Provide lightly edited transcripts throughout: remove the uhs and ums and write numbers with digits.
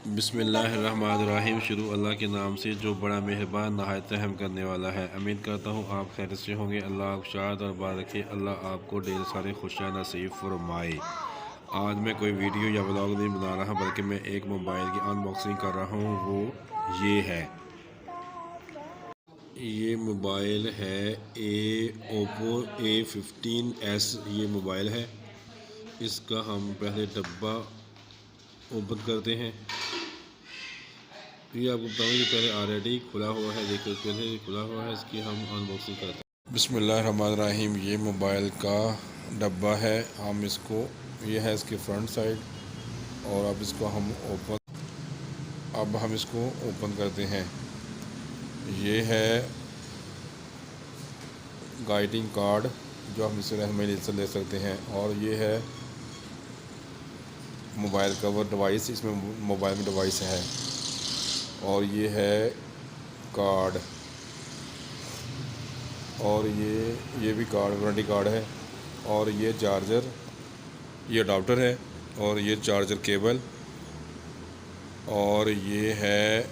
बिस्मिल्लाहिर्रहमानिर्रहीम। शुरू अल्लाह के नाम से जो बड़ा मेहरबान नहायत रहम करने वाला है। उम्मीद करता हूँ आप खैर से होंगे। अल्लाह आप शाद और बात रखे। अल्लाह आपको ढेर सारे खुशियाँ नसीब फरमाए। आज मैं कोई वीडियो या व्लॉग नहीं बना रहा बल्कि मैं एक मोबाइल की अनबॉक्सिंग कर रहा हूँ। वो ये है, ये मोबाइल है ओप्पो A15s। ये मोबाइल है। इसका हम पहले डब्बा ओपन करते हैं। ये आपको बताऊँ, ये पहले ऑलरेडी खुला हुआ है। देखिए पहले ये खुला हुआ है। इसकी हम अनबॉक्सिंग करते हैं। बिस्मिल्लाहिर्रहमानिर्रहीम। ये मोबाइल का डब्बा है। हम इसको, ये है इसकी फ्रंट साइड, और अब हम इसको ओपन करते हैं। ये है गाइडिंग कार्ड जो हम इसे रहनमाई से ले सकते हैं, और ये है मोबाइल कवर डिवाइस। इसमें मोबाइल में डिवाइस है, और ये है कार्ड, और ये भी कार्ड, वारंटी कार्ड है, और ये चार्जर, ये अडाप्टर है, और ये चार्जर केबल, और ये है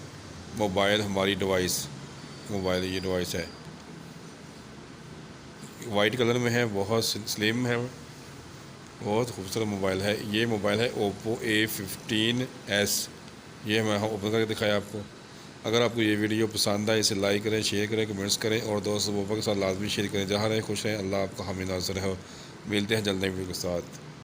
मोबाइल, हमारी डिवाइस, मोबाइल ये डिवाइस है। वाइट कलर में है, बहुत स्लिम है, बहुत खूबसूरत मोबाइल है। ये मोबाइल है ओप्पो A15s। ये मैं ओपन करके दिखाया आपको। अगर आपको ये वीडियो पसंद आए इसे लाइक करें, शेयर करें, कमेंट्स करें, और दोस्त वोपा के साथ लाजमी शेयर करें। जहाँ रहें खुश रहें। अल्लाह आपका हामी नाज़र है। मिलते हैं जल्द नई वीडियो के साथ।